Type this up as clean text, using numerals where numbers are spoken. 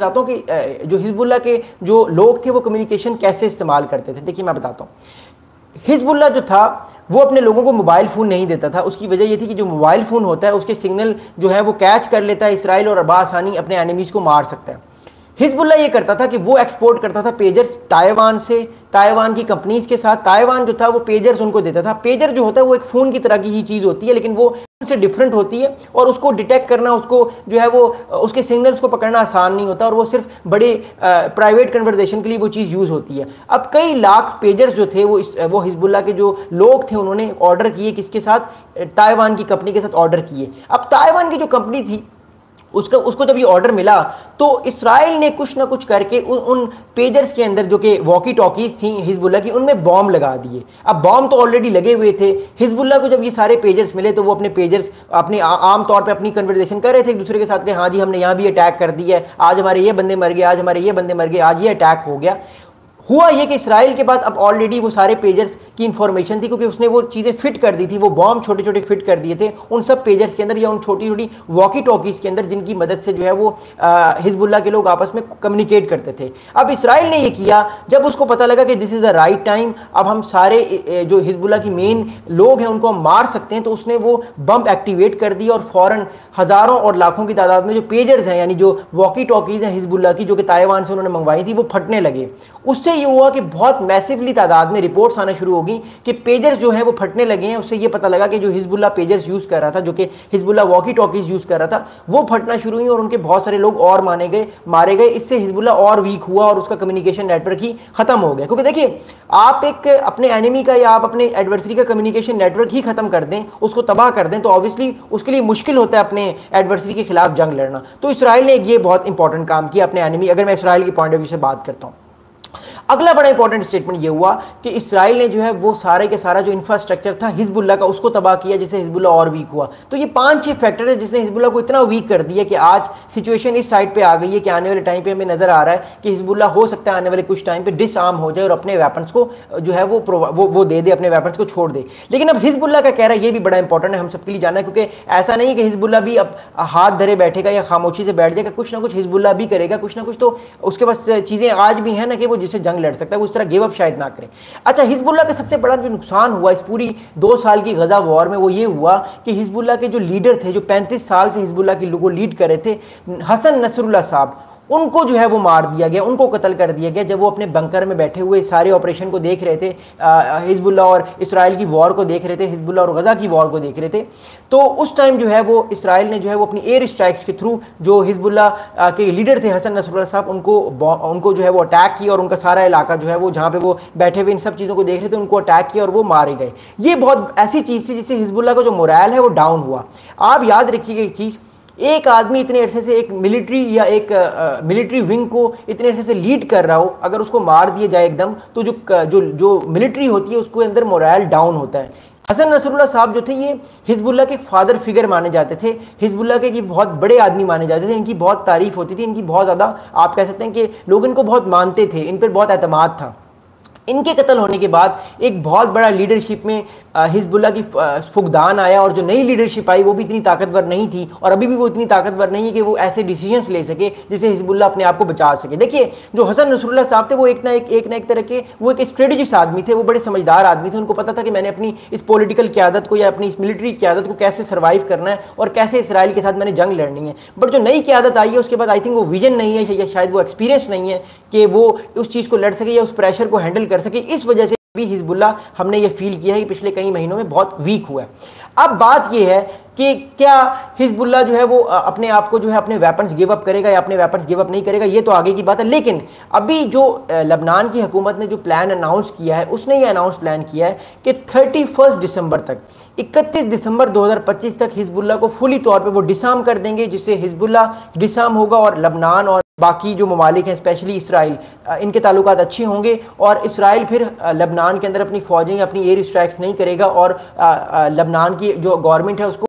बताता हूँ कि जो हिजबुल्लाह के जो लोग थे वो कम्युनिकेशन कैसे इस्तेमाल करते थे। देखिए मैं बताता हूँ, हिजबुल्लाह जो था वो अपने लोगों को मोबाइल फ़ोन नहीं देता था। उसकी वजह ये थी कि जो मोबाइल फ़ोन होता है उसके सिग्नल जो है वो कैच कर लेता है इसराइल और बासानी अपने एनिमीज़ को मार सकता है। हिजबुल्लाह ये करता था कि वो एक्सपोर्ट करता था पेजर्स ताइवान से, ताइवान की कंपनीज के साथ। ताइवान जो था वो पेजर्स उनको देता था। पेजर जो होता है वो एक फ़ोन की तरह की ही चीज़ होती है, लेकिन वो से डिफरेंट होती है और उसको डिटेक्ट करना, उसको जो है वो उसके सिग्नल्स को पकड़ना आसान नहीं होता और वो सिर्फ बड़े प्राइवेट कन्वर्सेशन के लिए वो चीज़ यूज़ होती है। अब कई लाख पेजर्स जो थे वो हिजबुल्लाह के जो लोग थे उन्होंने ऑर्डर किए, किसके साथ? ताइवान की कंपनी के साथ ऑर्डर किए। अब ताइवान की जो कंपनी थी उसको जब ये ऑर्डर मिला तो इसराइल ने कुछ ना कुछ करके उन पेजर्स के अंदर जो कि वॉकी टॉकीज थी हिजबुल्लाह की, उनमें बॉम्ब लगा दिए। अब बॉम्ब तो ऑलरेडी लगे हुए थे। हिजबुल्लाह को जब ये सारे पेजर्स मिले तो वो अपने पेजर्स अपने आम तौर पे अपनी कन्वर्सेशन कर रहे थे एक दूसरे के साथ कि हाँ जी हमने यहाँ भी अटैक कर दिया है, आज हमारे ये बंदे मर गए, आज हमारे ये बंदे मर गए, आज ये अटैक हो गया। हुआ ये कि इसराइल के पास अब ऑलरेडी वो सारे पेजर्स की इंफॉर्मेशन थी, क्योंकि उसने वो चीज़ें फिट कर दी थी, वो बॉम्ब छोटे छोटे फिट कर दिए थे उन सब पेजर्स के अंदर या उन छोटी छोटी वॉकी टॉकीज के अंदर, जिनकी मदद से जो है वो हिजबुल्लाह के लोग आपस में कम्युनिकेट करते थे। अब इसराइल ने ये किया, जब उसको पता लगा कि this is the right time, अब हम सारे जो हिजबुल्लाह की मेन लोग हैं उनको हम मार सकते हैं, तो उसने वो बम एक्टिवेट कर दी और फ़ौरन हज़ारों और लाखों की तादाद में जो पेजर्स हैं यानी जो वॉकी टॉकीज़ हैं हिजबुल्लाह की, जो कि ताइवान से उन्होंने मंगवाई थी, वो फटने लगे। उससे ये हुआ कि बहुत मैसिवली तादाद में रिपोर्ट्स आना शुरू होगी कि पेजर्स जो है वो फटने लगे हैं। उससे ये पता लगा कि जो हिजबुल्लाह पेजर्स यूज़ कर रहा था, जो कि हिजबुल्लाह वॉकी टॉकीज़ यूज़ कर रहा था, वो फटना शुरू हुई और उनके बहुत सारे लोग और मारे गए। इससे हिजबुल्लाह और वीक हुआ और उसका कम्युनिकेशन नेटवर्क ही ख़त्म हो गया। क्योंकि देखिए, आप एक अपने एनिमी का या आप अपने एडवर्सरी का कम्युनिकेशन नेटवर्क ही ख़त्म कर दें, उसको तबाह कर दें, तो ऑब्वियसली उसके लिए मुश्किल होता है अपने एडवर्सरी के खिलाफ जंग लड़ना। तो इसराइल ने ये बहुत इंपॉर्टेंट काम किया अपने एनिमी, अगर मैं इसराइल की पॉइंट ऑफ व्यू से बात करता हूँ। अगला बड़ा इंपॉर्टेंट स्टेटमेंट ये हुआ कि इसराइल ने जो है वो सारे के सारा जो इंफ्रास्ट्रक्चर था हिजबुल्लाह का, उसको तबाह किया, जिससे हिजबुल्लाह और वीक हुआ। तो ये 5-6 फैक्टर है जिसने हिजबुल्लाह को इतना वीक कर दिया कि आज सिचुएशन इस साइड पे आ गई है कि आने वाले टाइम पे हमें नजर आ रहा है कि हिजबुल्लाह हो सकता है आने वाले कुछ टाइम पे डिसआर्म हो जाए और अपने वेपन्स को जो है वो दे दे, अपने वेपन्स को छोड़ दे। लेकिन अब हिजबुल्लाह का कह रहा है, ये भी बड़ा इंपॉर्टेंट है हम सबके लिए जानना है, क्योंकि ऐसा नहीं है कि हिजबुल्लाह भी अब हाथ धरे बैठेगा या खामोशी से बैठ जाएगा, कुछ ना कुछ हिजबुल्लाह भी करेगा, कुछ ना कुछ तो उसके पास चीज़ें आज भी हैं ना कि वो जिससे जंग लड़ सकता है, वो उस तरह गिव अप शायद ना करें। अच्छा, हिजबुल्लाह का सबसे बड़ा जो नुकसान हुआ इस पूरी 2 साल की गजा वॉर में वो ये हुआ कि हिजबुल्लाह के जो लीडर थे, जो 35 साल से हिजबुल्लाह की लोगों लीड कर रहे थे, हसन नसरुल्लाह साहब, उनको जो है वो मार दिया गया, उनको कत्ल कर दिया गया जब वो अपने बंकर में बैठे हुए सारे ऑपरेशन को देख रहे थे, हिजबुल्लाह और इसराइल की वॉर को देख रहे थे, हिजबुल्लाह और गजा की वॉर को देख रहे थे। तो उस टाइम जो है वो इसराइल ने जो है वो अपनी एयर स्ट्राइक्स के थ्रू जो हिजबुल्लाह के लीडर थे हसन नसरुल्लाह साहब, उनको जो है वो अटैक किया और उनका सारा इलाका जो है वो जहाँ पे वो बैठे हुए इन सब चीज़ों को देख रहे थे उनको अटैक किया और वो मारे गए। ये बहुत ऐसी चीज़ थी जिससे हिजबुल्लाह का जो मोरल है वो डाउन हुआ। आप याद रखिएगा एक चीज़, एक आदमी इतने अरसे से एक मिलिट्री या एक मिलिट्री विंग को इतने अरसे से लीड कर रहा हो, अगर उसको मार दिया जाए एकदम, तो जो मिलिट्री होती है उसके अंदर मोरल डाउन होता है। हसन नसरुल्लाह साहब जो थे ये हिजबुल्लाह के फादर फिगर माने जाते थे, हिजबुल्लाह के कि बहुत बड़े आदमी माने जाते थे, इनकी बहुत तारीफ होती थी, इनकी बहुत ज़्यादा आप कह सकते हैं कि लोग इनको बहुत मानते थे, इन पर बहुत एतमाद था। इनके कत्ल होने के बाद एक बहुत बड़ा लीडरशिप में हिजबुल्लाह की फुकदान आया और जो नई लीडरशिप आई वो भी इतनी ताकतवर नहीं थी और अभी भी वो इतनी ताकतवर नहीं है कि वो ऐसे डिसीजंस ले सके जिससे हिजबुल्लाह अपने आप को बचा सके। देखिए, जो हसन नसरुल्लाह साहब थे वो एक ना एक तरह के वो एक स्ट्रेटजिस्ट आदमी थे, वो बड़े समझदार आदमी थे। उनको पता था कि मैंने अपनी इस पॉलिटिकल क़यादत को या अपनी इस मिलिट्री क़यादत को कैसे सर्वाइव करना है और कैसे इसराइल के साथ मैंने जंग लड़नी है। बट जो नई क़यादत आई है उसके बाद आई थिंक वो विजन नहीं है या शायद वो एक्सपीरियंस नहीं है कि वो उस चीज़ को लड़ सके या उस प्रेशर को हैंडल कर सके। इस वजह से भी हिजबुल्लाह हमने ये फील किया है कि पिछले कई महीनों में बहुत वीक हुआ है। अब बात ये है कि क्या हिजबुल्लाह जो है वो अपने आप को जो है अपने वेपन्स गिव अप करेगा या अपने वेपन्स गिव अप नहीं करेगा, ये तो आगे की बात है। लेकिन अभी जो लबनान की हुकूमत ने जो प्लान अनाउंस किया है उसने ये अनाउंस प्लान किया है कि 31 दिसंबर तक, 31 दिसंबर 2025 तक हिजबुल्लाह को फुली तौर पे वो डिसआर्म कर देंगे, जिससे हिजबुल्लाह डिसआर्म होगा और लबनान और बाकी जो ममालिक हैं स्पेशली इसराइल, इनके ताल्लुकात अच्छे होंगे और इसराइल फिर लबनान के अंदर अपनी फ़ौजें अपनी एयर स्ट्राइक्स नहीं करेगा और लबनान की जो गवर्नमेंट है उसको